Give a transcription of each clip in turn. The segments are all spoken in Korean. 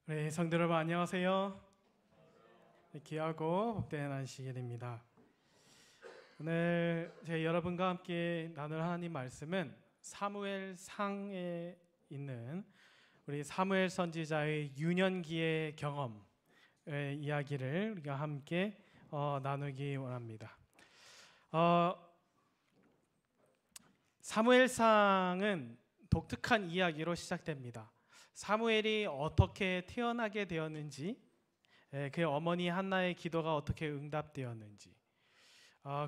네, 성도 여러분 안녕하세요. 네, 귀하고 복된 안식일입니다. 오늘 제가 여러분과 함께 나눌 하나님 말씀은 사무엘상에 있는 우리 사무엘 선지자의 유년기의 경험의 이야기를 우리가 함께 나누기 원합니다. 사무엘상은 독특한 이야기로 시작됩니다. 사무엘이 어떻게 태어나게 되었는지, 그의 어머니 한나의 기도가 어떻게 응답되었는지,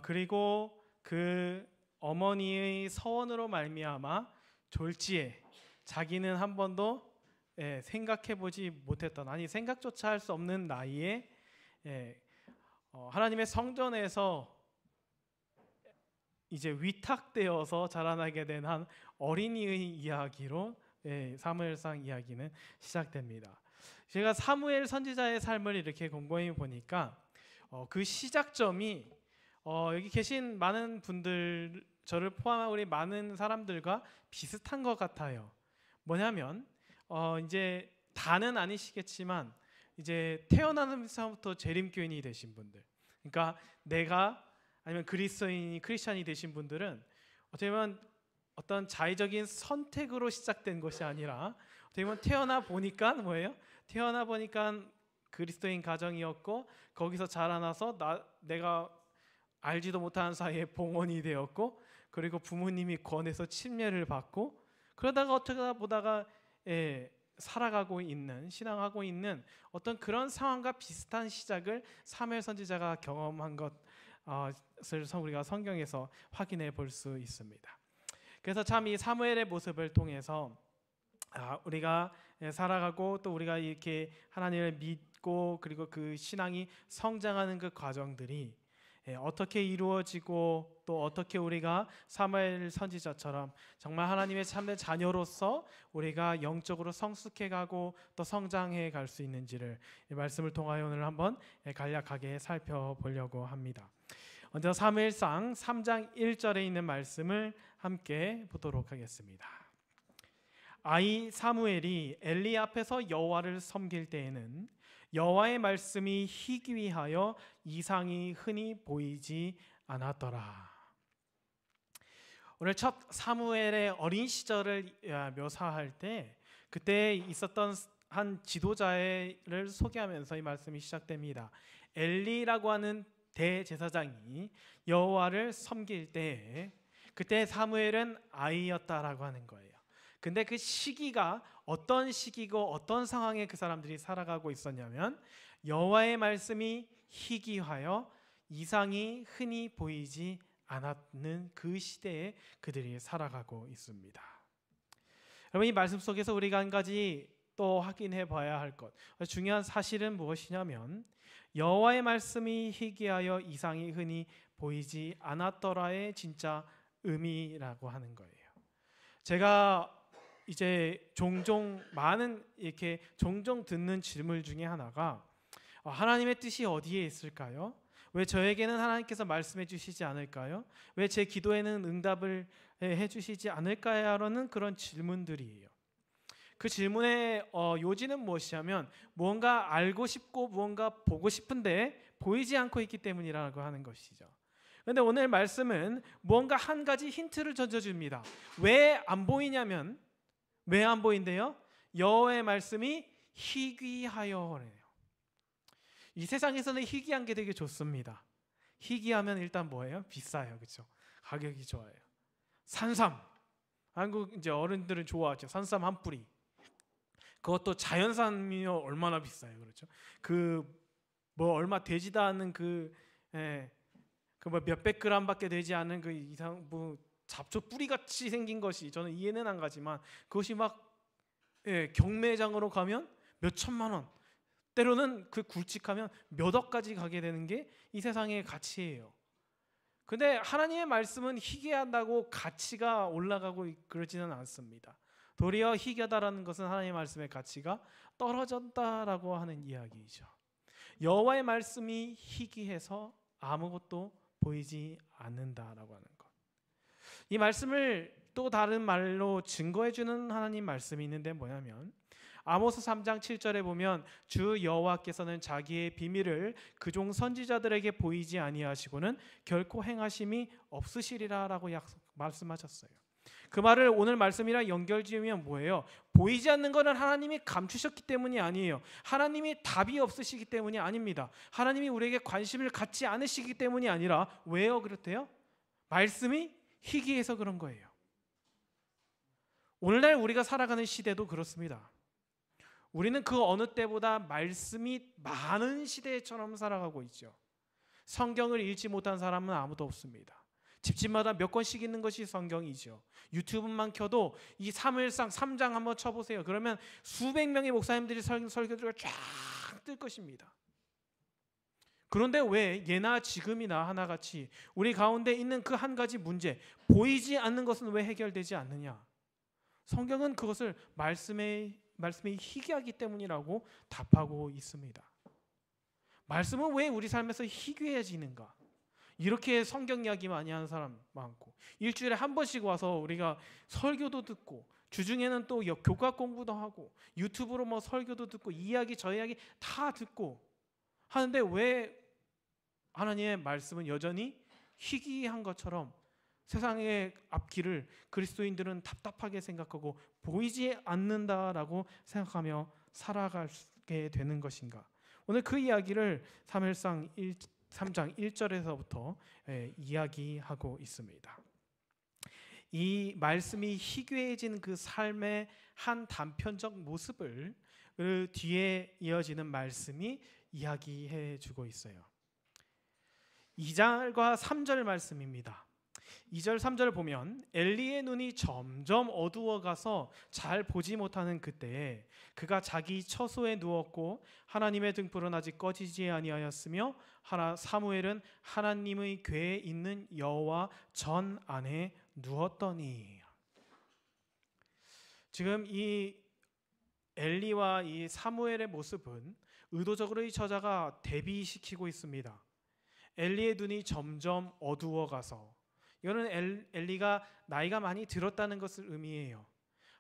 그리고 그 어머니의 서원으로 말미암아 졸지에 자기는 한 번도 생각해보지 못했던, 아니 생각조차 할 수 없는 나이에 하나님의 성전에서 이제 위탁되어서 자라나게 된 한 어린이의 이야기로 사무엘상 이야기는 시작됩니다. 제가 사무엘 선지자의 삶을 이렇게 곰곰이 보니까 그 시작점이 여기 계신 많은 분들, 저를 포함한 우리 많은 사람들과 비슷한 것 같아요. 뭐냐면 이제 다는 아니시겠지만 이제 태어나면서부터 재림교인이 되신 분들, 그러니까 내가 아니면 그리스도인이 크리스찬이 되신 분들은 어떻게 보면 어떤 자의적인 선택으로 시작된 것이 아니라 어떻게 보면 태어나 보니까 뭐예요? 태어나 보니까 그리스도인 가정이었고 거기서 자라나서 내가 알지도 못하는 사이에 봉헌이 되었고 그리고 부모님이 권해서 침례를 받고 그러다가 어떻게 보다가 살아가고 있는, 신앙하고 있는 어떤 그런 상황과 비슷한 시작을 사무엘 선지자가 경험한 것을 우리가 성경에서 확인해 볼 수 있습니다. 그래서 참 이 사무엘의 모습을 통해서 우리가 살아가고 또 우리가 이렇게 하나님을 믿고 그리고 그 신앙이 성장하는 그 과정들이 어떻게 이루어지고 또 어떻게 우리가 사무엘 선지자처럼 정말 하나님의 참된 자녀로서 우리가 영적으로 성숙해가고 또 성장해 갈 수 있는지를 이 말씀을 통하여 오늘 한번 간략하게 살펴보려고 합니다. 먼저 사무엘상 3장 1절에 있는 말씀을 함께 보도록 하겠습니다. 아이 사무엘이 엘리 앞에서 여호와를 섬길 때에는 여호와의 말씀이 희귀하여 이상이 흔히 보이지 않았더라. 오늘 첫 사무엘의 어린 시절을 묘사할 때 그때 있었던 한 지도자를 소개하면서 이 말씀이 시작됩니다. 엘리라고 하는 대제사장이 여호와를 섬길 때 그때 사무엘은 아이였다라고 하는 거예요. 근데 그 시기가 어떤 시기고 어떤 상황에 그 사람들이 살아가고 있었냐면 여호와의 말씀이 희귀하여 이상이 흔히 보이지 않았는 그 시대에 그들이 살아가고 있습니다. 여러분, 이 말씀 속에서 우리가 한 가지 또 확인해 봐야 할 것, 중요한 사실은 무엇이냐면 여호와의 말씀이 희귀하여 이상이 흔히 보이지 않았더라의 진짜 의미라고 하는 거예요. 제가 이제 종종 듣는 질문 중에 하나가 하나님의 뜻이 어디에 있을까요? 왜 저에게는 하나님께서 말씀해 주시지 않을까요? 왜 제 기도에는 응답을 해 주시지 않을까요?라는 그런 질문들이에요. 그 질문의 요지는 무엇이냐면 무언가 알고 싶고 무언가 보고 싶은데 보이지 않고 있기 때문이라고 하는 것이죠. 그런데 오늘 말씀은 무언가 한 가지 힌트를 던져줍니다. 왜 안 보이냐면 왜 안 보인대요? 여호와의 말씀이 희귀하여래요. 이 세상에서는 희귀한 게 되게 좋습니다. 희귀하면 일단 뭐예요? 비싸요, 그렇죠? 가격이 좋아요. 산삼, 한국 이제 어른들은 좋아하죠. 산삼 한 뿌리. 그것도 자연산이면 얼마나 비싸요, 그렇죠? 그 뭐 얼마 되지도 않는 그 뭐 몇백 그램밖에 되지 않은 그 이상 뭐 잡초 뿌리 같이 생긴 것이 저는 이해는 안 가지만 그것이 막 경매장으로 가면 몇 천만 원, 때로는 그 굵직하면 몇 억까지 가게 되는 게 이 세상의 가치예요. 근데 하나님의 말씀은 희귀하다고 가치가 올라가고 그러지는 않습니다. 도리어 희귀하다라는 것은 하나님의 말씀의 가치가 떨어졌다라고 하는 이야기이죠. 여호와의 말씀이 희귀해서 아무것도 보이지 않는다라고 하는 것. 이 말씀을 또 다른 말로 증거해 주는 하나님 말씀이 있는데 뭐냐면 아모스 3장 7절에 보면 주 여호와께서는 자기의 비밀을 그종 선지자들에게 보이지 아니하시고는 결코 행하심이 없으시리라라고 말씀하셨어요. 그 말을 오늘 말씀이랑 연결지으면 뭐예요? 보이지 않는 것은 하나님이 감추셨기 때문이 아니에요. 하나님이 답이 없으시기 때문이 아닙니다. 하나님이 우리에게 관심을 갖지 않으시기 때문이 아니라 왜요? 그렇대요? 말씀이 희귀해서 그런 거예요. 오늘날 우리가 살아가는 시대도 그렇습니다. 우리는 그 어느 때보다 말씀이 많은 시대처럼 살아가고 있죠. 성경을 읽지 못한 사람은 아무도 없습니다. 집집마다 몇 권씩 있는 것이 성경이죠. 유튜브만 켜도 이 사무엘상 3장 한번 쳐보세요. 그러면 수백 명의 목사님들이 설교들을 쫙 뜰 것입니다. 그런데 왜 예나 지금이나 하나같이 우리 가운데 있는 그 한 가지 문제, 보이지 않는 것은 왜 해결되지 않느냐? 성경은 그것을 말씀이 희귀하기 때문이라고 답하고 있습니다. 말씀은 왜 우리 삶에서 희귀해지는가? 이렇게 성경 이야기 많이 하는 사람 많고, 일주일에 한 번씩 와서 우리가 설교도 듣고, 주중에는 또 교과 공부도 하고, 유튜브로 뭐 설교도 듣고, 이 이야기 저 이야기 다 듣고 하는데 왜 하나님의 말씀은 여전히 희귀한 것처럼 세상의 앞길을 그리스도인들은 답답하게 생각하고 보이지 않는다라고 생각하며 살아가게 되는 것인가? 오늘 그 이야기를 사무엘상 3장 1절에서부터 이야기하고 있습니다. 이 말씀이 희귀해진 그 삶의 한 단편적 모습을 그 뒤에 이어지는 말씀이 이야기해 주고 있어요. 2절과 3절 말씀입니다. 2절 3절을 보면 엘리의 눈이 점점 어두워가서 잘 보지 못하는 그때에 그가 자기 처소에 누웠고 하나님의 등불은 아직 꺼지지 아니하였으며 사무엘은 하나님의 궤에 있는 여호와 전 안에 누웠더니. 지금 이 엘리와 이 사무엘의 모습은 의도적으로 이 저자가 대비시키고 있습니다. 엘리의 눈이 점점 어두워가서, 이거는 엘리가 나이가 많이 들었다는 것을 의미해요.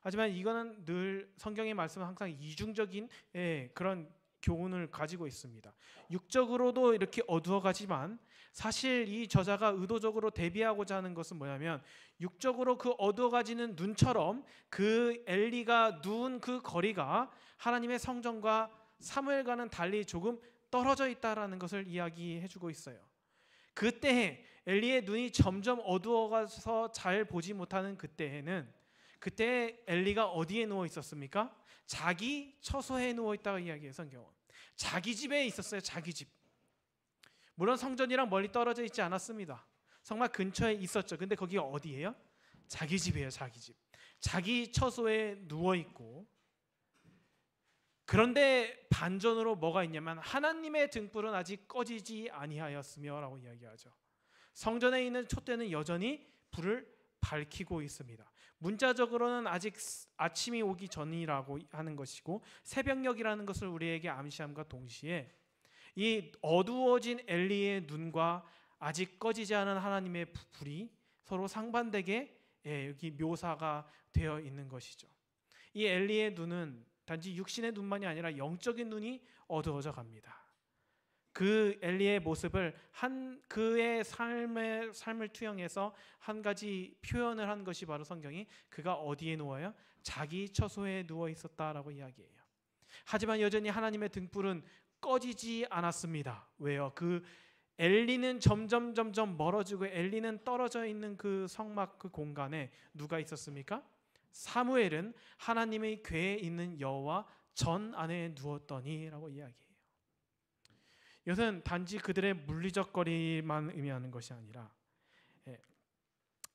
하지만 이거는 늘 성경의 말씀은 항상 이중적인 그런 교훈을 가지고 있습니다. 육적으로도 이렇게 어두워가지만 사실 이 저자가 의도적으로 대비하고자 하는 것은 뭐냐면, 육적으로 그 어두워가지는 눈처럼 그 엘리가 누운 그 거리가 하나님의 성전과 사무엘과는 달리 조금 떨어져 있다라는 것을 이야기해주고 있어요. 그때 엘리의 눈이 점점 어두워가서 잘 보지 못하는 그때 엘리가 어디에 누워 있었습니까? 자기 처소에 누워 있다고 이야기해요. 성경은 자기 집에 있었어요. 자기 집. 물론 성전이랑 멀리 떨어져 있지 않았습니다. 성막 근처에 있었죠. 근데 거기가 어디예요? 자기 집이에요. 자기 집. 자기 처소에 누워 있고, 그런데 반전으로 뭐가 있냐면 하나님의 등불은 아직 꺼지지 아니하였으며 라고 이야기하죠. 성전에 있는 촛대는 여전히 불을 밝히고 있습니다. 문자적으로는 아직 아침이 오기 전이라고 하는 것이고 새벽녘이라는 것을 우리에게 암시함과 동시에 이 어두워진 엘리의 눈과 아직 꺼지지 않은 하나님의 불이 서로 상반되게 여기 묘사가 되어 있는 것이죠. 이 엘리의 눈은 단지 육신의 눈만이 아니라 영적인 눈이 어두워져 갑니다. 그 엘리의 모습을 그의 삶을 투영해서 한 가지 표현을 한 것이 바로 성경이 그가 어디에 누워요? 자기 처소에 누워 있었다라고 이야기해요. 하지만 여전히 하나님의 등불은 꺼지지 않았습니다. 왜요? 그 엘리는 점점 멀어지고 엘리는 떨어져 있는 그 성막 그 공간에 누가 있었습니까? 사무엘은 하나님의 궤에 있는 여호와 전 안에 누웠더니라고 이야기해요. 이것은 단지 그들의 물리적 거리만 의미하는 것이 아니라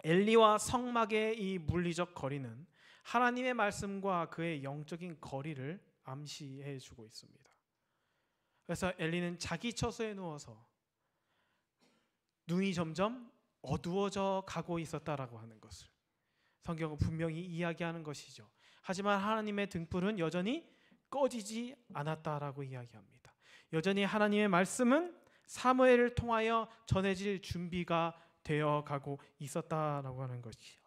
엘리와 성막의 이 물리적 거리는 하나님의 말씀과 그의 영적인 거리를 암시해 주고 있습니다. 그래서 엘리는 자기 처소에 누워서 눈이 점점 어두워져 가고 있었다라고 하는 것을 성경은 분명히 이야기하는 것이죠. 하지만 하나님의 등불은 여전히 꺼지지 않았다라고 이야기합니다. 여전히 하나님의 말씀은 사무엘을 통하여 전해질 준비가 되어 가고 있었다라고 하는 것이죠.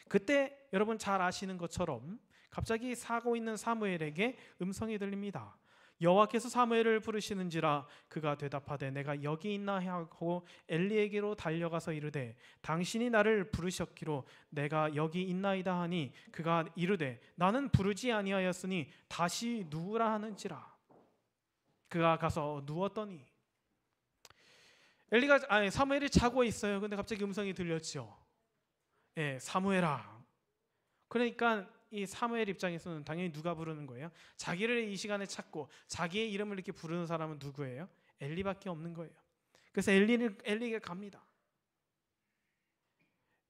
그때 여러분 잘 아시는 것처럼 갑자기 사고 있는 사무엘에게 음성이 들립니다. 여호와께서 사무엘을 부르시는지라. 그가 대답하되 내가 여기 있나 하고 엘리에게로 달려가서 이르되 당신이 나를 부르셨기로 내가 여기 있나이다 하니 그가 이르되 나는 부르지 아니하였으니 다시 누우라 하는지라. 그가 가서 누웠더니 사무엘이 자고 있어요. 근데 갑자기 음성이 들렸죠. 사무엘아. 그러니까 이 사무엘 입장에서는 당연히 누가 부르는 거예요? 자기를 이 시간에 찾고 자기의 이름을 이렇게 부르는 사람은 누구예요? 엘리밖에 없는 거예요. 그래서 엘리에게 갑니다.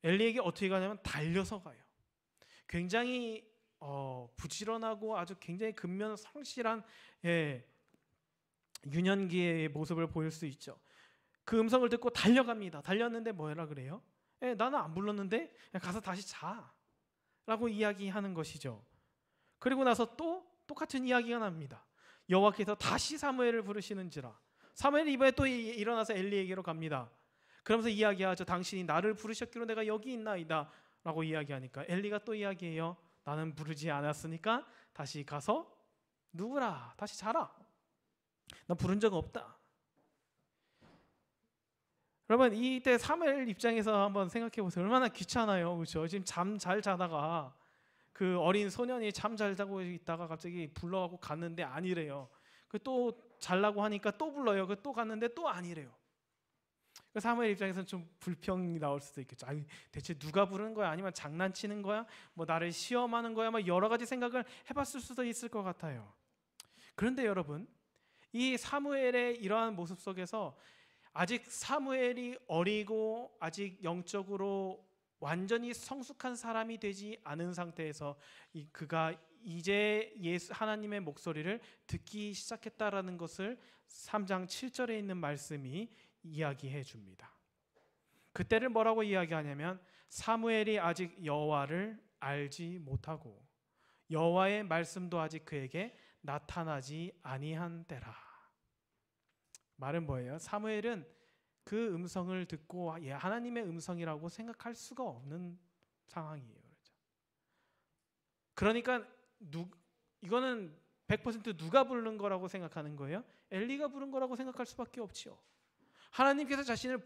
엘리에게 어떻게 가냐면 달려서 가요. 굉장히 부지런하고 아주 굉장히 근면 성실한 유년기의 모습을 보일 수 있죠. 그 음성을 듣고 달려갑니다. 달렸는데 뭐라 그래요? 나는 안 불렀는데 가서 다시 자 라고 이야기하는 것이죠. 그리고 나서 또 똑같은 이야기가 납니다. 여호와께서 다시 사무엘을 부르시는지라. 사무엘이 이번에 또 일어나서 엘리에게로 갑니다. 그러면서 이야기하죠. 당신이 나를 부르셨기로 내가 여기 있나이다 라고 이야기하니까 엘리가 또 이야기해요. 나는 부르지 않았으니까 다시 가서 누구라 다시 자라. 나 부른 적 없다. 여러분 이때 사무엘 입장에서 한번 생각해 보세요. 얼마나 귀찮아요, 그렇죠? 지금 잠 잘 자다가 그 어린 소년이 잠 잘 자고 있다가 갑자기 불러가고 갔는데 아니래요. 그 또 잘라고 하니까 또 불러요. 그 또 갔는데 또 아니래요. 그 사무엘 입장에서는 좀 불평이 나올 수도 있겠죠. 대체 누가 부르는 거야? 아니면 장난치는 거야? 뭐 나를 시험하는 거야? 막 여러 가지 생각을 해봤을 수도 있을 것 같아요. 그런데 여러분, 이 사무엘의 이러한 모습 속에서 아직 사무엘이 어리고 아직 영적으로 완전히 성숙한 사람이 되지 않은 상태에서 그가 이제 하나님의 목소리를 듣기 시작했다라는 것을 3장 7절에 있는 말씀이 이야기해 줍니다. 그때를 뭐라고 이야기하냐면 사무엘이 아직 여호와를 알지 못하고 여호와의 말씀도 아직 그에게 나타나지 아니한 때라. 말은 뭐예요? 사무엘은 그 음성을 듣고 하나님의 음성이라고 생각할 수가 없는 상황이에요. 그러니까 이거는 100% 누가 부른 거라고 생각하는 거예요? 엘리가 부른 거라고 생각할 수밖에 없지요. 하나님께서 자신을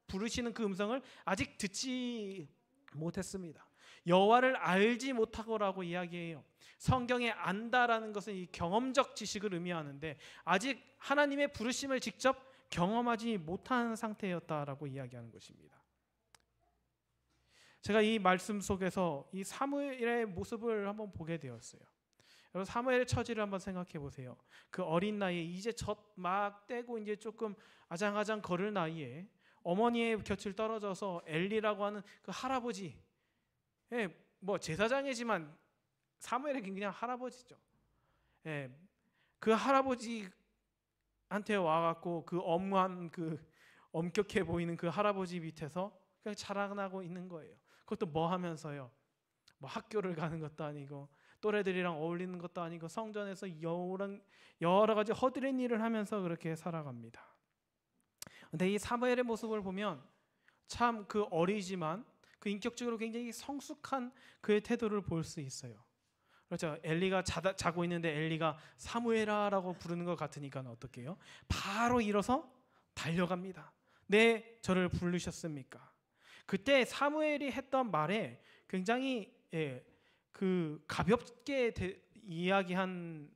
부르시는 그 음성을 아직 듣지 못했습니다. 여호와를 알지 못하고라고 이야기해요. 성경에 안다라는 것은 이 경험적 지식을 의미하는데 아직 하나님의 부르심을 직접 경험하지 못한 상태였다라고 이야기하는 것입니다. 제가 이 말씀 속에서 이 사무엘의 모습을 한번 보게 되었어요. 여러분 사무엘의 처지를 한번 생각해 보세요. 그 어린 나이에 이제 젖 막 떼고 이제 조금 아장아장 걸을 나이에 어머니의 곁을 떨어져서 엘리라고 하는 그 할아버지, 뭐 제사장이지만 사무엘에겐 그냥 할아버지죠. 그 할아버지한테 와갖고 그 엄한 그 엄격해 보이는 그 할아버지 밑에서 그냥 자라나고 있는 거예요. 그것도 뭐 하면서요? 뭐 학교를 가는 것도 아니고 또래들이랑 어울리는 것도 아니고 성전에서 여러 가지 허드렛 일을 하면서 그렇게 살아갑니다. 근데 이 사무엘의 모습을 보면 참 그 어리지만 그 인격적으로 굉장히 성숙한 그의 태도를 볼 수 있어요. 그렇죠. 엘리가 자고 있는데 엘리가 사무엘아라고 부르는 것 같으니까 어떻게 해요? 바로 일어서 달려갑니다. 네, 저를 부르셨습니까? 그때 사무엘이 했던 말에 굉장히 그 가볍게 이야기한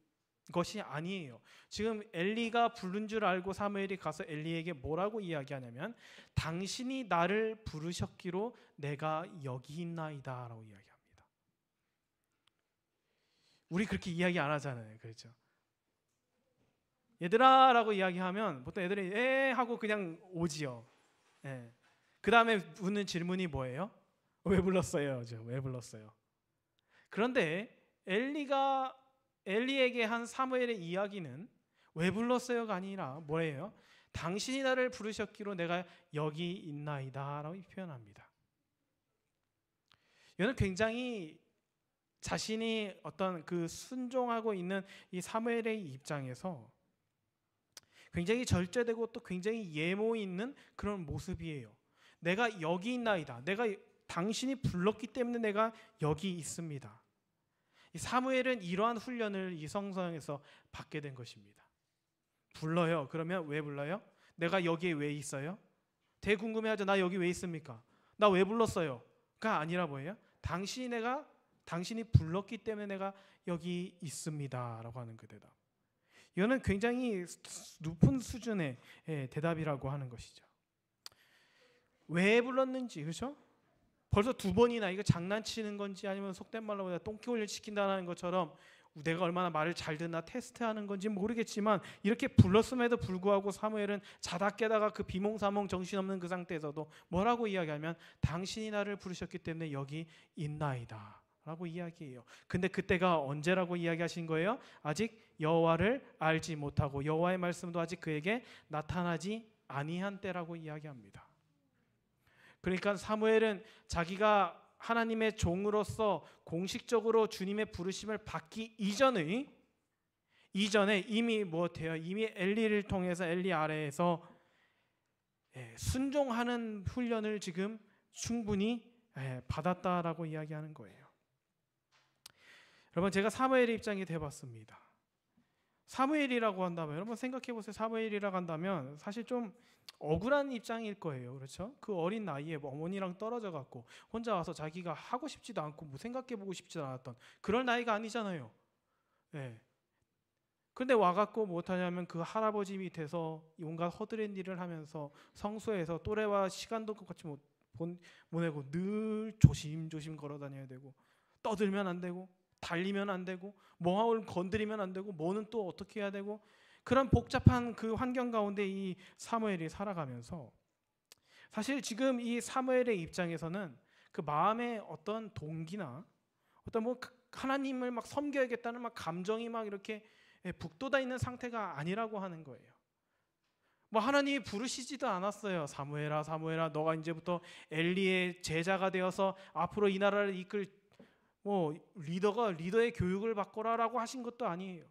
것이 아니에요. 지금 엘리가 부른 줄 알고 사무엘이 가서 엘리에게 뭐라고 이야기하냐면 당신이 나를 부르셨기로 내가 여기 있나이다 라고 이야기합니다. 우리 그렇게 이야기 안 하잖아요. 그렇죠? 얘들아 라고 이야기하면 보통 애들이 에 하고 그냥 오지요. 그 다음에 묻는 질문이 뭐예요? 왜 불렀어요? 왜 불렀어요? 그런데 엘리에게 한 사무엘의 이야기는 왜 불렀어요가 아니라 뭐예요? 당신이 나를 부르셨기로 내가 여기 있나이다 라고 표현합니다. 이거는 굉장히 자신이 어떤 그 순종하고 있는 이 사무엘의 입장에서 굉장히 절제되고 또 굉장히 예모 있는 그런 모습이에요. 내가 여기 있나이다. 내가 당신이 불렀기 때문에 내가 여기 있습니다. 이 사무엘은 이러한 훈련을 이 성서에서 받게 된 것입니다. 불러요. 그러면 왜 불러요? 내가 여기에 왜 있어요? 되게 궁금해하죠. 나 여기 왜 있습니까? 나 왜 불렀어요?가 아니라 뭐예요? 당신이 불렀기 때문에 내가 여기 있습니다라고 하는 그 대답. 이거는 굉장히 높은 수준의 대답이라고 하는 것이죠. 왜 불렀는지, 그렇죠? 벌써 2번이나 이거 장난치는 건지 아니면 속된 말로 내가 똥개훈련 시킨다는 것처럼 내가 얼마나 말을 잘 듣나 테스트하는 건지 모르겠지만 이렇게 불렀음에도 불구하고 사무엘은 자다 깨다가 그 비몽사몽 정신없는 그 상태에서도 뭐라고 이야기하면 당신이 나를 부르셨기 때문에 여기 있나이다 라고 이야기해요. 근데 그때가 언제라고 이야기하신 거예요? 아직 여호와를 알지 못하고 여호와의 말씀도 아직 그에게 나타나지 아니한 때라고 이야기합니다. 그러니까 사무엘은 자기가 하나님의 종으로서 공식적으로 주님의 부르심을 받기 이전에 이미 무엇해요? 이미 엘리를 통해서 엘리 아래에서 순종하는 훈련을 지금 충분히 받았다라고 이야기하는 거예요. 여러분, 제가 사무엘의 입장이 돼봤습니다. 사무엘이라고 한다면 여러분 생각해 보세요. 사무엘이라고 한다면 사실 좀 억울한 입장일 거예요. 그렇죠? 그 어린 나이에 어머니랑 떨어져 갖고 혼자 와서 자기가 하고 싶지도 않고 뭐 생각해 보고 싶지도 않았던 그럴 나이가 아니잖아요. 예. 근데 와갖고 못하냐면 그 할아버지 밑에서 온갖 허드렛 일을 하면서 성소에서 또래와 시간도 같이 못 보내고 늘 조심조심 걸어 다녀야 되고 떠들면 안 되고 달리면 안 되고 뭐를 건드리면 안 되고 뭐는 또 어떻게 해야 되고 그런 복잡한 그 환경 가운데 이 사무엘이 살아가면서 사실 지금 이 사무엘의 입장에서는 그 마음의 어떤 동기나 어떤 뭐 하나님을 막 섬겨야겠다는 막 감정이 막 이렇게 북돋아 있는 상태가 아니라고 하는 거예요. 뭐 하나님이 부르시지도 않았어요. 사무엘아, 사무엘아, 너가 이제부터 엘리의 제자가 되어서 앞으로 이 나라를 이끌 뭐 리더의 교육을 받거라라고 하신 것도 아니에요.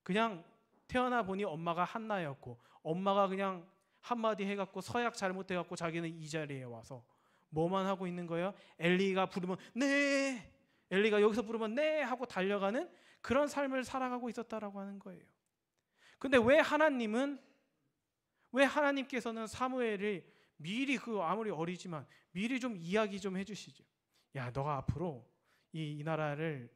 그냥 태어나 보니 엄마가 한나였고 엄마가 그냥 한마디 해갖고 서약 잘못해갖고 자기는 이 자리에 와서 뭐만 하고 있는 거예요? 엘리가 부르면 네, 엘리가 여기서 부르면 네 하고 달려가는 그런 삶을 살아가고 있었다라고 하는 거예요. 근데 왜 하나님께서는 사무엘을 미리 아무리 어리지만 미리 좀 이야기 좀 해주시죠. 야, 너가 앞으로 이 나라의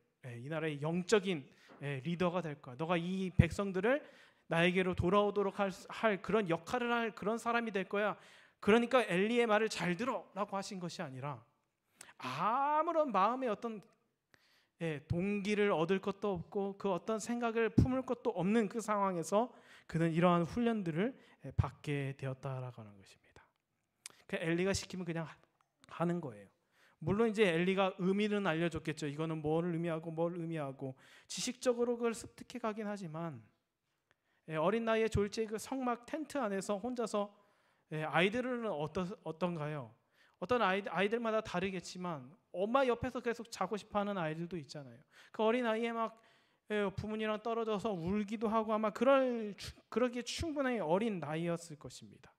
영적인 리더가 될 거야. 너가 이 백성들을 나에게로 돌아오도록 할 그런 역할을 할 그런 사람이 될 거야. 그러니까 엘리의 말을 잘 들어라고 하신 것이 아니라 아무런 마음의 어떤 동기를 얻을 것도 없고 그 어떤 생각을 품을 것도 없는 그 상황에서 그는 이러한 훈련들을 받게 되었다라고 하는 것입니다. 엘리가 시키면 그냥 하는 거예요. 물론 이제 엘리가 의미는 알려줬겠죠. 이거는 뭘 의미하고 지식적으로 그걸 습득해 가긴 하지만 어린 나이에 졸지의 그 성막 텐트 안에서 혼자서 아이들은 어떤가요? 어떤 아이들마다 다르겠지만 엄마 옆에서 계속 자고 싶어하는 아이들도 있잖아요. 그 어린 아이에 막 부모님이랑 떨어져서 울기도 하고 아마 그러기에 충분히 어린 나이였을 것입니다.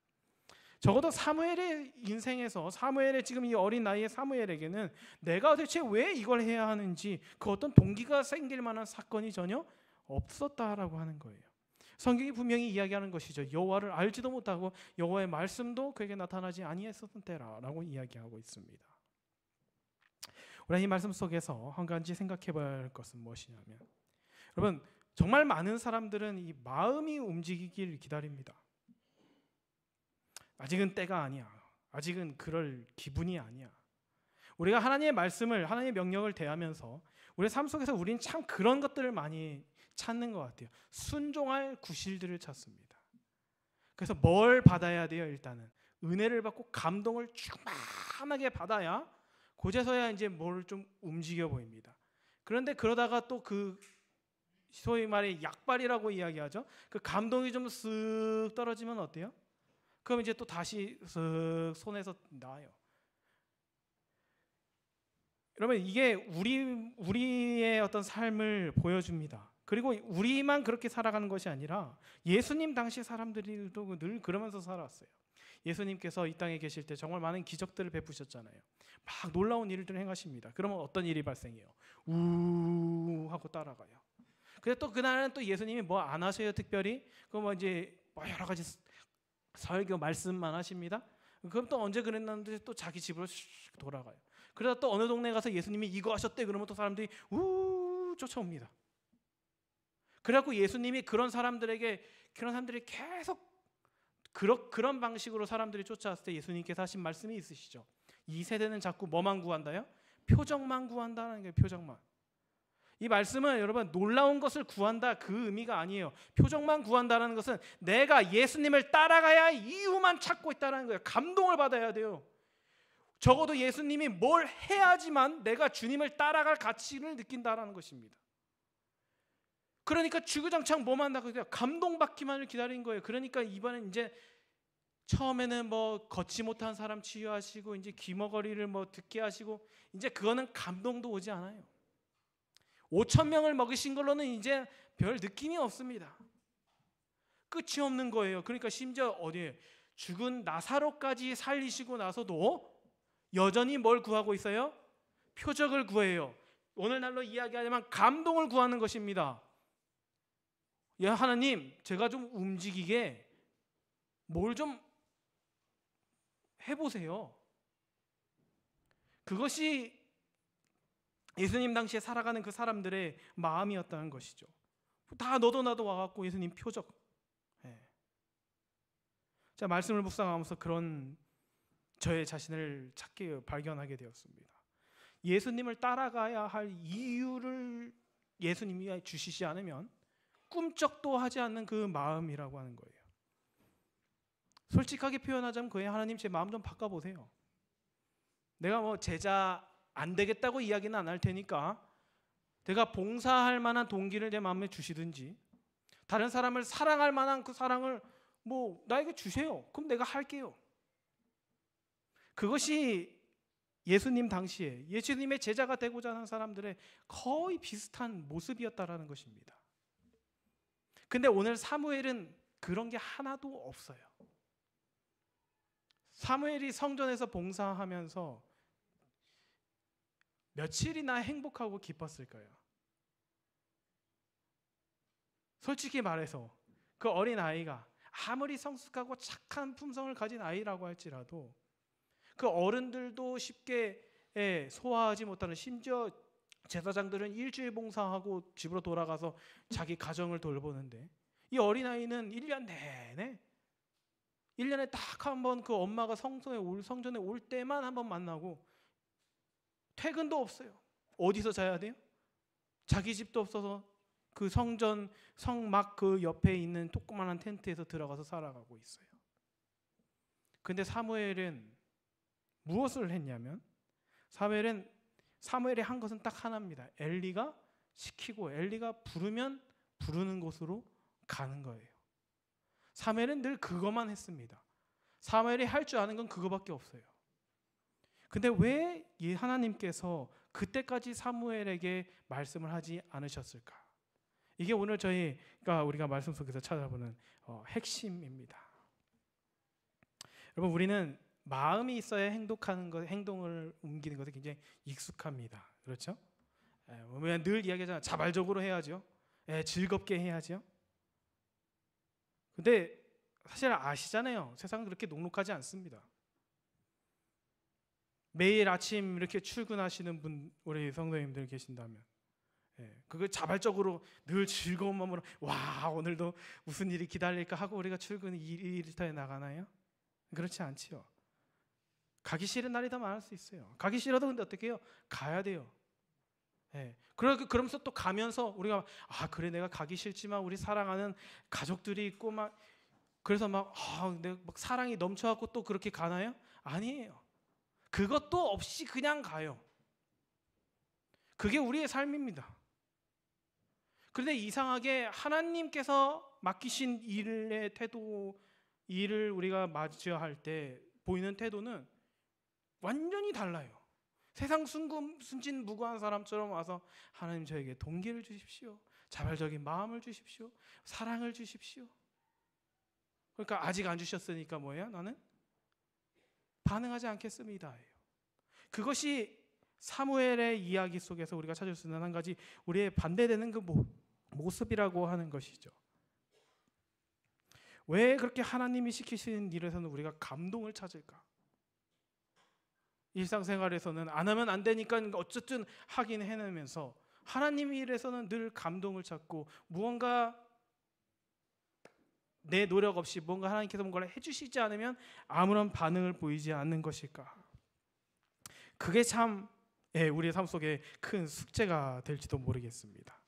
적어도 사무엘의 인생에서 사무엘의 지금 이 어린 나이의 사무엘에게는 내가 대체 왜 이걸 해야 하는지 그 어떤 동기가 생길 만한 사건이 전혀 없었다라고 하는 거예요. 성경이 분명히 이야기하는 것이죠. 여호와를 알지도 못하고 여호와의 말씀도 그에게 나타나지 아니했었던 때라라고 이야기하고 있습니다. 우리가 이 말씀 속에서 한 가지 생각해 봐야 할 것은 무엇이냐면 여러분 정말 많은 사람들은 이 마음이 움직이길 기다립니다. 아직은 때가 아니야. 아직은 그럴 기분이 아니야. 우리가 하나님의 말씀을 하나님의 명령을 대하면서 우리의 삶 속에서 우리는 참 그런 것들을 많이 찾는 것 같아요. 순종할 구실들을 찾습니다. 그래서 뭘 받아야 돼요? 일단은 은혜를 받고 감동을 충만하게 받아야 그제서야 이제 뭘 좀 움직여 보입니다. 그런데 그러다가 또 그 소위 말해 약발이라고 이야기하죠. 그 감동이 좀 쓱 떨어지면 어때요? 그럼 이제 또 다시 쓱 손에서 나와요. 여러분 이게 우리의 어떤 삶을 보여줍니다. 그리고 우리만 그렇게 살아가는 것이 아니라 예수님 당시 사람들도 늘 그러면서 살았어요. 예수님께서 이 땅에 계실 때 정말 많은 기적들을 베푸셨잖아요. 막 놀라운 일들을 행하십니다. 그러면 어떤 일이 발생해요? 우 하고 따라가요. 그래서 또 그날은 또 예수님이 뭐 안 하셔요, 특별히. 그 뭐 이제 뭐 여러 가지 설교 말씀만 하십니다. 그럼 또 언제 그랬는데 또 자기 집으로 돌아가요. 그러다 또 어느 동네 가서 예수님이 이거 하셨대 그러면 또 사람들이 우 쫓아옵니다. 그래갖고 예수님이 그런 사람들이 계속 그런 방식으로 사람들이 쫓아왔을 때 예수님께서 하신 말씀이 있으시죠. 이 세대는 자꾸 뭐만 구한다요? 표적만 구한다는 게 표적만. 이 말씀은 여러분 놀라운 것을 구한다 그 의미가 아니에요. 표적만 구한다는 것은 내가 예수님을 따라가야 할 이유만 찾고 있다는 거예요. 감동을 받아야 돼요. 적어도 예수님이 뭘 해야지만 내가 주님을 따라갈 가치를 느낀다라는 것입니다. 그러니까 주구장창 뭐만 나고 감동받기만을 기다린 거예요. 그러니까 이번엔 이제 처음에는 뭐 걷지 못한 사람 치유하시고 이제 귀머거리를 뭐 듣게 하시고 이제 그거는 감동도 오지 않아요. 5,000명을 먹이신 걸로는 이제 별 느낌이 없습니다. 끝이 없는 거예요. 그러니까 심지어 어디에 죽은 나사로까지 살리시고 나서도 여전히 뭘 구하고 있어요? 표적을 구해요. 오늘날로 이야기하자면 감동을 구하는 것입니다. 야 하나님, 제가 좀 움직이게 뭘 좀 해보세요. 그것이 예수님 당시에 살아가는 그 사람들의 마음이었다는 것이죠. 다 너도 나도 와갖고 예수님 표적. 자, 말씀을 묵상하면서 그런 저의 자신을 발견하게 되었습니다. 예수님을 따라가야 할 이유를 예수님이 주시지 않으면 꿈쩍도 하지 않는 그 마음이라고 하는 거예요. 솔직하게 표현하자면 그의 하나님 제 마음 좀 바꿔보세요. 내가 뭐 제자 안 되겠다고 이야기는 안 할 테니까 내가 봉사할 만한 동기를 내 마음에 주시든지 다른 사람을 사랑할 만한 그 사랑을 뭐 나에게 주세요. 그럼 내가 할게요. 그것이 예수님 당시에 예수님의 제자가 되고자 하는 사람들의 거의 비슷한 모습이었다라는 것입니다. 근데 오늘 사무엘은 그런 게 하나도 없어요. 사무엘이 성전에서 봉사하면서 며칠이나 행복하고 기뻤을까요? 솔직히 말해서 그 어린 아이가 아무리 성숙하고 착한 품성을 가진 아이라고 할지라도 그 어른들도 쉽게 소화하지 못하는, 심지어 제사장들은 일주일 봉사하고 집으로 돌아가서 자기 가정을 돌보는데 이 어린아이는 1년 내내 1년에 딱 한 번 그 엄마가 성전에 올 때만 한 번 만나고 퇴근도 없어요. 어디서 자야 돼요? 자기 집도 없어서 그 성전 성막 그 옆에 있는 조그만한 텐트에서 들어가서 살아가고 있어요. 근데 사무엘은 무엇을 했냐면 사무엘이 한 것은 딱 하나입니다. 엘리가 시키고 엘리가 부르면 부르는 곳으로 가는 거예요. 사무엘은 늘 그것만 했습니다. 사무엘이 할 줄 아는 건 그거밖에 없어요. 근데 왜 하나님께서 그때까지 사무엘에게 말씀을 하지 않으셨을까? 이게 오늘 우리가 말씀 속에서 찾아보는 핵심입니다. 여러분, 우리는 마음이 있어야 행동을 옮기는 것에 굉장히 익숙합니다. 그렇죠? 늘 이야기하잖아요. 자발적으로 해야죠. 즐겁게 해야죠. 근데 사실 아시잖아요. 세상은 그렇게 녹록하지 않습니다. 매일 아침 이렇게 출근하시는 분, 우리 성도님들 계신다면 그걸 자발적으로 늘 즐거운 마음으로 와 오늘도 무슨 일이 기다릴까 하고 우리가 출근 일터에 나가나요? 그렇지 않지요. 가기 싫은 날이 더 많을 수 있어요. 가기 싫어도 근데 어떻게 해요? 가야 돼요. 그러면서 또 가면서 우리가 그래 내가 가기 싫지만 우리 사랑하는 가족들이 있고 그래서 내가 사랑이 넘쳐갖고 또 그렇게 가나요? 아니에요. 그것도 없이 그냥 가요. 그게 우리의 삶입니다. 그런데 이상하게 하나님께서 맡기신 일을 우리가 맞이해야 할 때 보이는 태도는 완전히 달라요. 세상 순진무구한 사람처럼 와서 하나님 저에게 동기를 주십시오. 자발적인 마음을 주십시오. 사랑을 주십시오. 그러니까 아직 안 주셨으니까 뭐예요? 나는 반응하지 않겠습니다. 그것이 사무엘의 이야기 속에서 우리가 찾을 수 있는 한 가지 우리의 반대되는 그 모습이라고 하는 것이죠. 왜 그렇게 하나님이 시키시는 일에서는 우리가 감동을 찾을까? 일상생활에서는 안 하면 안 되니까 어쨌든 하긴 해내면서 하나님 일에서는 늘 감동을 찾고 무언가 내 노력 없이 뭔가 하나님께서 뭔가를 해주시지 않으면 아무런 반응을 보이지 않는 것일까? 그게 참 우리의 삶 속에 큰 숙제가 될지도 모르겠습니다.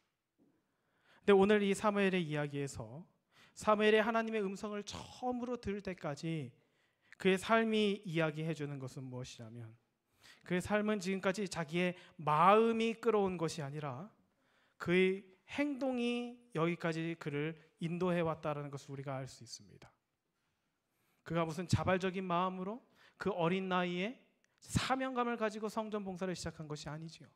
근데 오늘 이 사무엘의 이야기에서 사무엘이 하나님의 음성을 처음으로 들을 때까지 그의 삶이 이야기해 주는 것은 무엇이냐면 그의 삶은 지금까지 자기의 마음이 끌어온 것이 아니라 그의 행동이 여기까지 그를 인도해 왔다는 것을 우리가 알 수 있습니다. 그가 무슨 자발적인 마음으로 그 어린 나이에 사명감을 가지고 성전 봉사를 시작한 것이 아니지요.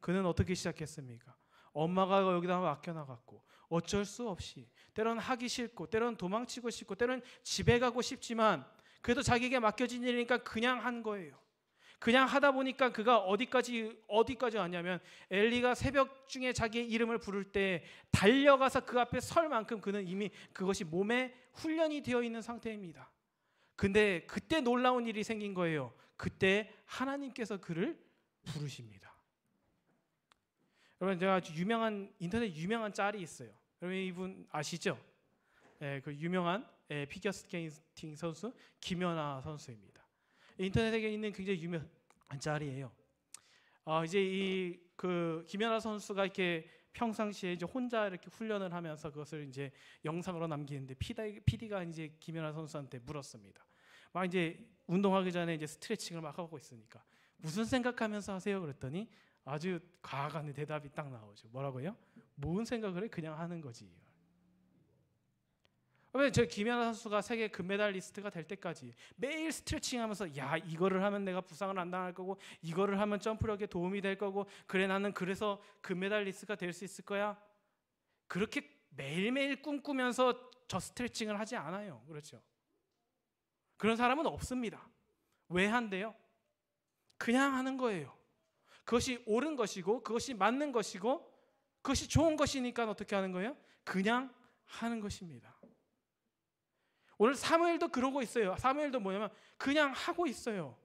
그는 어떻게 시작했습니까? 엄마가 여기다 맡겨놔갖고 어쩔 수 없이 때로는 하기 싫고 때로는 도망치고 싶고 때로는 집에 가고 싶지만 그래도 자기에게 맡겨진 일이니까 그냥 한 거예요. 그냥 하다 보니까 그가 어디까지 왔냐면 엘리가 새벽 중에 자기의 이름을 부를 때 달려가서 그 앞에 설 만큼 그는 이미 그것이 몸에 훈련이 되어 있는 상태입니다. 근데 그때 놀라운 일이 생긴 거예요. 그때 하나님께서 그를 부르십니다. 여러분, 제가 인터넷 유명한 짤이 있어요. 여러분 이분 아시죠? 그 유명한 피겨스케이팅 선수 김연아 선수입니다. 인터넷에 있는 굉장히 유명한 짤이에요. 이제 그 김연아 선수가 이렇게 평상시에 이제 혼자 이렇게 훈련을 하면서 그것을 이제 영상으로 남기는데 PD가 이제 김연아 선수한테 물었습니다. 막 이제 운동하기 전에 이제 스트레칭을 막 하고 있으니까 무슨 생각하면서 하세요? 그랬더니 아주 과감한 대답이 딱 나오죠. 뭐라고요? 뭔 생각을 해? 그냥 하는 거지. 저 김연아 선수가 세계 금메달리스트가 될 때까지 매일 스트레칭하면서 야 이거를 하면 내가 부상을 안 당할 거고 이거를 하면 점프력에 도움이 될 거고 그래 나는 그래서 금메달리스트가 될 수 있을 거야. 그렇게 매일매일 꿈꾸면서 저 스트레칭을 하지 않아요. 그렇죠? 그런 사람은 없습니다. 왜 한대요? 그냥 하는 거예요. 그것이 옳은 것이고 그것이 맞는 것이고 그것이 좋은 것이니까 어떻게 하는 거예요? 그냥 하는 것입니다. 오늘 사무엘도 그러고 있어요. 사무엘도 뭐냐면 그냥 하고 있어요.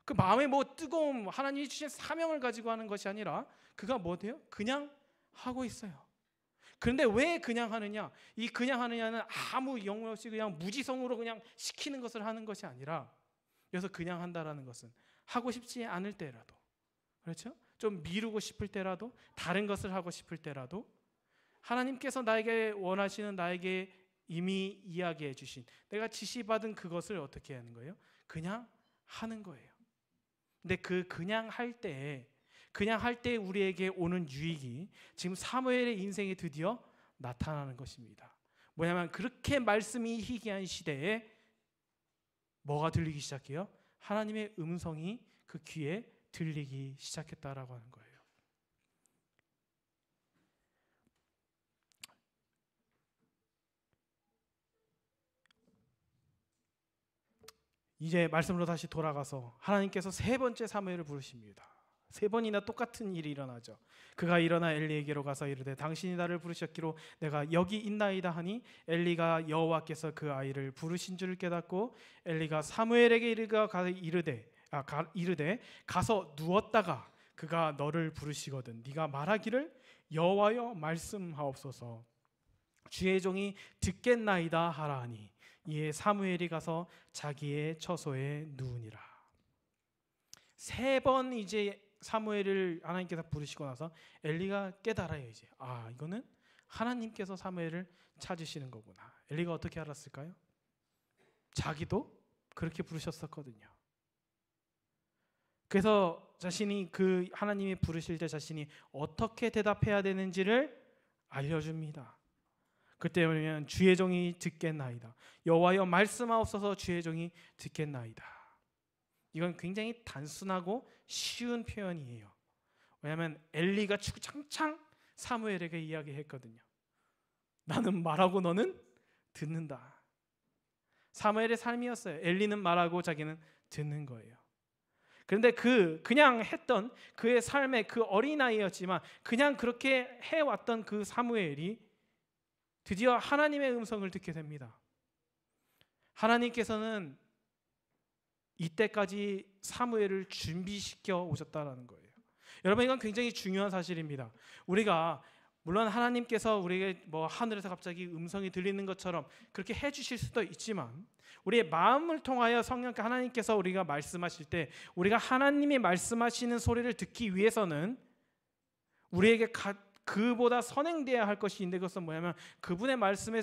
그 마음에 뭐 뜨거움, 하나님이 주신 사명을 가지고 하는 것이 아니라 그가 뭐 돼요? 그냥 하고 있어요. 그런데 왜 그냥 하느냐? 이 그냥 하느냐는 아무 영혼 없이 그냥 무지성으로 그냥 시키는 것을 하는 것이 아니라 그래서 그냥 한다라는 것은 하고 싶지 않을 때라도 그렇죠? 좀 미루고 싶을 때라도 다른 것을 하고 싶을 때라도 하나님께서 나에게 원하시는 나에게 이미 이야기해 주신 내가 지시받은 그것을 어떻게 하는 거예요? 그냥 하는 거예요. 근데 그냥 할 때 우리에게 오는 유익이 지금 사무엘의 인생에 드디어 나타나는 것입니다. 뭐냐면 그렇게 말씀이 희귀한 시대에 뭐가 들리기 시작해요? 하나님의 음성이 그 귀에 들리기 시작했다라고 하는 거예요. 이제 말씀으로 다시 돌아가서 하나님께서 세 번째 사무엘을 부르십니다. 세 번이나 똑같은 일이 일어나죠. 그가 일어나 엘리에게로 가서 이르되 당신이 나를 부르셨기로 내가 여기 있나이다 하니 엘리가 여호와께서 그 아이를 부르신 줄을 깨닫고 엘리가 사무엘에게 이르되 가서 누웠다가 그가 너를 부르시거든 네가 말하기를 여호와여 말씀하옵소서 주의 종이 듣겠나이다 하라 하니 이에 사무엘이 가서 자기의 처소에 누우니라. 세 번 이제 사무엘을 하나님께서 부르시고 나서 엘리가 깨달아요. 이제 이거는 하나님께서 사무엘을 찾으시는 거구나. 엘리가 어떻게 알았을까요? 자기도 그렇게 부르셨었거든요. 그래서 자신이 그 하나님이 부르실 때 자신이 어떻게 대답해야 되는지를 알려줍니다. 그때면 주의 종이 듣겠나이다. 여호와여 말씀하옵소서 주의 종이 듣겠나이다. 이건 굉장히 단순하고 쉬운 표현이에요. 왜냐하면 엘리가 주구장창 사무엘에게 이야기했거든요. 나는 말하고 너는 듣는다. 사무엘의 삶이었어요. 엘리는 말하고 자기는 듣는 거예요. 그런데 그냥 했던 그의 삶의 그 어린아이였지만 그냥 그렇게 해왔던 그 사무엘이 드디어 하나님의 음성을 듣게 됩니다. 하나님께서는 이때까지 사무엘을 준비시켜 오셨다라는 거예요. 여러분, 이건 굉장히 중요한 사실입니다. 우리가 물론 하나님께서 우리에게 뭐 하늘에서 갑자기 음성이 들리는 것처럼 그렇게 해주실 수도 있지만 우리의 마음을 통하여 성령께 하나님께서 우리가 말씀하실 때 우리가 하나님이 말씀하시는 소리를 듣기 위해서는 우리에게 그보다 선행되어야 할 것이 있는데, 그것은 뭐냐면 그분의 말씀에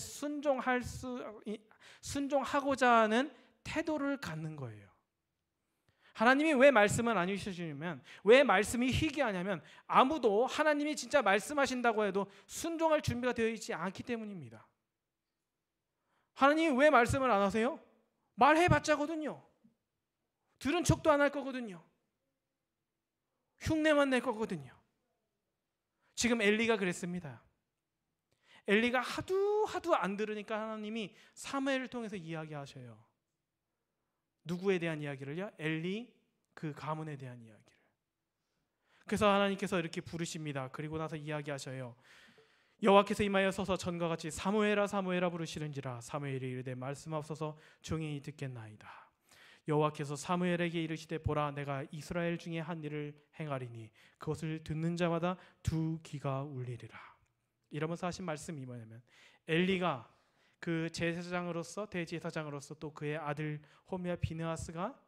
순종하고자 하는 태도를 갖는 거예요. 하나님이 왜 말씀을 안 주시냐면, 왜 말씀이 희귀하냐면 아무도 하나님이 진짜 말씀하신다고 해도 순종할 준비가 되어 있지 않기 때문입니다. 하나님이 왜 말씀을 안 하세요? 말해봤자거든요. 들은 척도 안 할 거거든요. 흉내만 낼 거거든요. 지금 엘리가 그랬습니다. 엘리가 하도 안 들으니까 하나님이 사무엘을 통해서 이야기하셔요. 누구에 대한 이야기를요? 엘리 그 가문에 대한 이야기를. 그래서 하나님께서 이렇게 부르십니다. 그리고 나서 이야기하셔요. 여호와께서 임하여 서서 전과 같이 사무엘아 사무엘아 부르시는지라. 사무엘이 이르되 말씀하옵소서 종이 듣겠나이다. 여호와께서 사무엘에게 이르시되 보라 내가 이스라엘 중에 한 일을 행하리니 그것을 듣는 자마다 두 귀가 울리리라. 이러면서 하신 말씀이 뭐냐면 엘리가 그 제사장으로서 대제사장으로서 또 그의 아들 호미와 비느하스가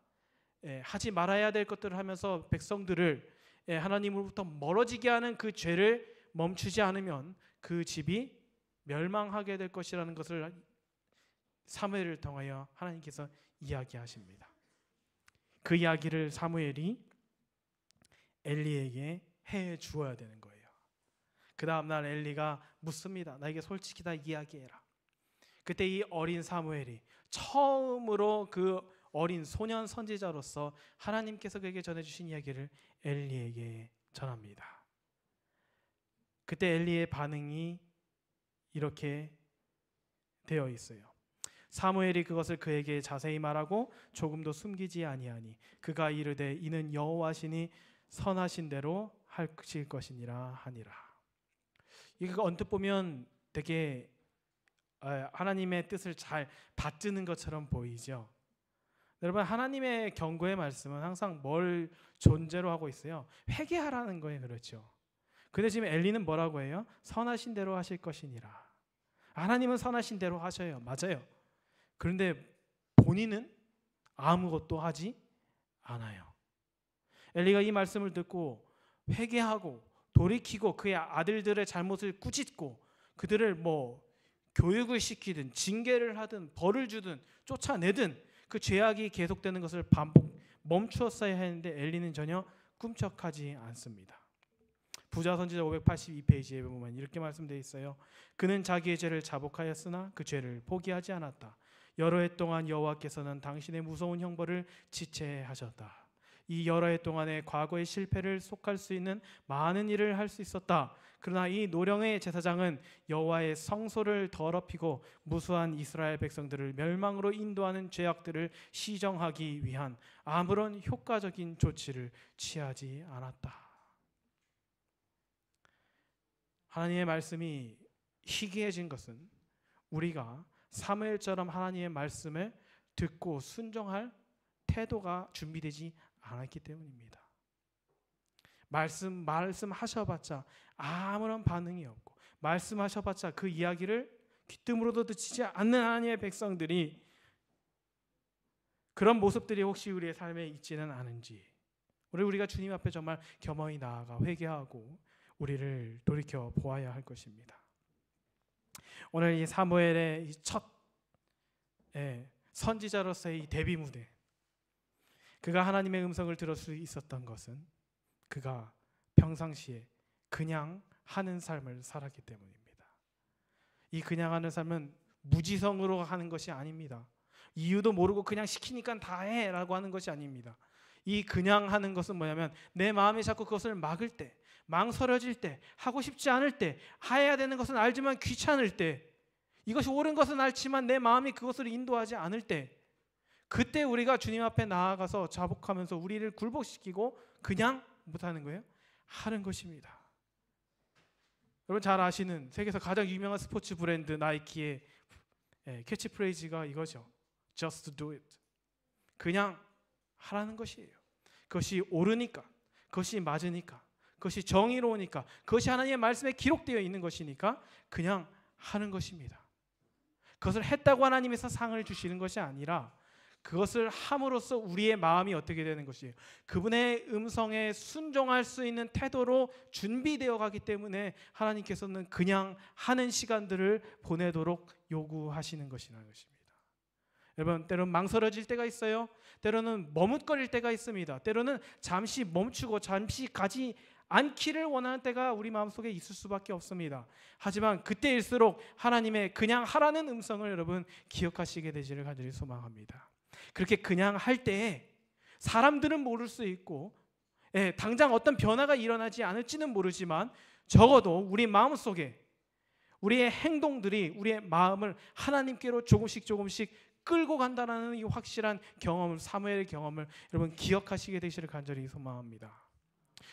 하지 말아야 될 것들을 하면서 백성들을 하나님으로부터 멀어지게 하는 그 죄를 멈추지 않으면 그 집이 멸망하게 될 것이라는 것을 사무엘을 통하여 하나님께서 이야기하십니다. 그 이야기를 사무엘이 엘리에게 해 주어야 되는 거예요. 그 다음 날 엘리가 묻습니다. 나에게 솔직히 다 이야기해라. 그때 이 어린 사무엘이 처음으로 그 어린 소년 선지자로서 하나님께서 그에게 전해주신 이야기를 엘리에게 전합니다. 그때 엘리의 반응이 이렇게 되어 있어요. 사무엘이 그것을 그에게 자세히 말하고 조금도 숨기지 아니하니 그가 이르되 이는 여호와시니 선하신 대로 하실 것이니라 하니라. 이거 언뜻 보면 되게 하나님의 뜻을 잘 받드는 것처럼 보이죠. 여러분, 하나님의 경고의 말씀은 항상 뭘 존재로 하고 있어요? 회개하라는 거예요. 그렇죠. 근데 지금 엘리는 뭐라고 해요? 선하신 대로 하실 것이니라. 하나님은 선하신 대로 하셔요. 맞아요. 그런데 본인은 아무것도 하지 않아요. 엘리가 이 말씀을 듣고 회개하고 돌이키고 그의 아들들의 잘못을 꾸짖고 그들을 교육을 시키든 징계를 하든 벌을 주든 쫓아내든 그 죄악이 계속되는 것을 멈추었어야 했는데 엘리는 전혀 꿈쩍하지 않습니다. 부자 선지자 582페이지에 보면 이렇게 말씀되어 있어요. 그는 자기의 죄를 자복하였으나 그 죄를 포기하지 않았다. 여러 해 동안 여호와께서는 당신의 무서운 형벌을 지체하셨다. 이 여러 해 동안의 과거의 실패를 속할 수 있는 많은 일을 할 수 있었다. 그러나 이 노령의 제사장은 여호와의 성소를 더럽히고 무수한 이스라엘 백성들을 멸망으로 인도하는 죄악들을 시정하기 위한 아무런 효과적인 조치를 취하지 않았다. 하나님의 말씀이 희귀해진 것은 우리가 사무엘처럼 하나님의 말씀을 듣고 순종할 태도가 준비되지 않았기 때문입니다. 말씀하셔봤자 아무런 반응이 없고 말씀하셔봤자 그 이야기를 귀뜸으로도 듣지 않는 하나님의 백성들이 그런 모습들이 혹시 우리의 삶에 있지는 않은지 우리가 주님 앞에 정말 겸허히 나아가 회개하고 우리를 돌이켜 보아야 할 것입니다. 오늘 이 사무엘의 첫 선지자로서의 이 데뷔 무대, 그가 하나님의 음성을 들을 수 있었던 것은 그가 평상시에 그냥 하는 삶을 살았기 때문입니다. 이 그냥 하는 삶은 무지성으로 하는 것이 아닙니다. 이유도 모르고 그냥 시키니까 다 해라고 하는 것이 아닙니다. 이 그냥 하는 것은 뭐냐면 내 마음이 자꾸 그것을 막을 때, 망설여질 때, 하고 싶지 않을 때, 해야 되는 것은 알지만 귀찮을 때, 이것이 옳은 것은 알지만 내 마음이 그것을 인도하지 않을 때, 그때 우리가 주님 앞에 나아가서 자복하면서 우리를 굴복시키고 그냥 못하는 거예요? 하는 것입니다. 여러분 잘 아시는 세계에서 가장 유명한 스포츠 브랜드 나이키의 캐치프레이즈가 이거죠. Just do it. 그냥 하라는 것이에요. 그것이 옳으니까, 그것이 맞으니까, 그것이 정의로우니까, 그것이 하나님의 말씀에 기록되어 있는 것이니까 그냥 하는 것입니다. 그것을 했다고 하나님께서 상을 주시는 것이 아니라 그것을 함으로써 우리의 마음이 어떻게 되는 것이에요? 그분의 음성에 순종할 수 있는 태도로 준비되어 가기 때문에 하나님께서는 그냥 하는 시간들을 보내도록 요구하시는 것이라는 것입니다. 여러분, 때로는 망설여질 때가 있어요. 때로는 머뭇거릴 때가 있습니다. 때로는 잠시 멈추고 잠시 가지 않기를 원하는 때가 우리 마음속에 있을 수밖에 없습니다. 하지만 그때일수록 하나님의 그냥 하라는 음성을 여러분 기억하시게 되기를 간절히 소망합니다. 그렇게 그냥 할 때에 사람들은 모를 수 있고 당장 어떤 변화가 일어나지 않을지는 모르지만 적어도 우리 마음속에 우리의 행동들이 우리의 마음을 하나님께로 조금씩 끌고 간다는 이 확실한 경험을, 사무엘의 경험을 여러분 기억하시게 되시기를 간절히 소망합니다.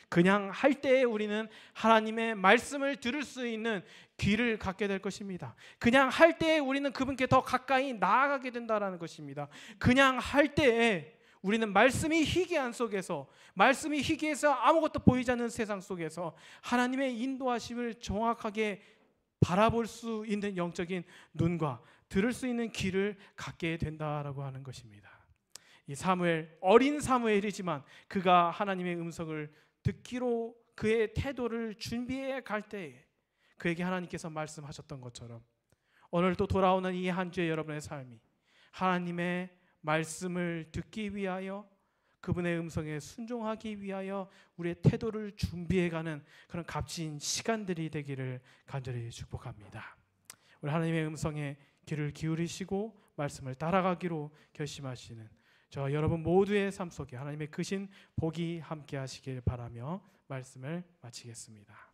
그냥 할 때에 우리는 하나님의 말씀을 들을 수 있는 귀를 갖게 될 것입니다. 그냥 할 때에 우리는 그분께 더 가까이 나아가게 된다는 것입니다. 그냥 할 때에 우리는 말씀이 희귀한 속에서, 말씀이 희귀해서 아무것도 보이지 않는 세상 속에서 하나님의 인도하심을 정확하게 바라볼 수 있는 영적인 눈과 들을 수 있는 귀를 갖게 된다라고 하는 것입니다. 이 사무엘, 어린 사무엘이지만 그가 하나님의 음성을 듣기로 그의 태도를 준비해 갈 때에 그에게 하나님께서 말씀하셨던 것처럼 오늘도 돌아오는 이 한 주의 여러분의 삶이 하나님의 말씀을 듣기 위하여 그분의 음성에 순종하기 위하여 우리의 태도를 준비해가는 그런 값진 시간들이 되기를 간절히 축복합니다. 우리 하나님의 음성에 귀를 기울이시고 말씀을 따라가기로 결심하시는 저 여러분 모두의 삶 속에 하나님의 크신 복이 함께 하시길 바라며 말씀을 마치겠습니다.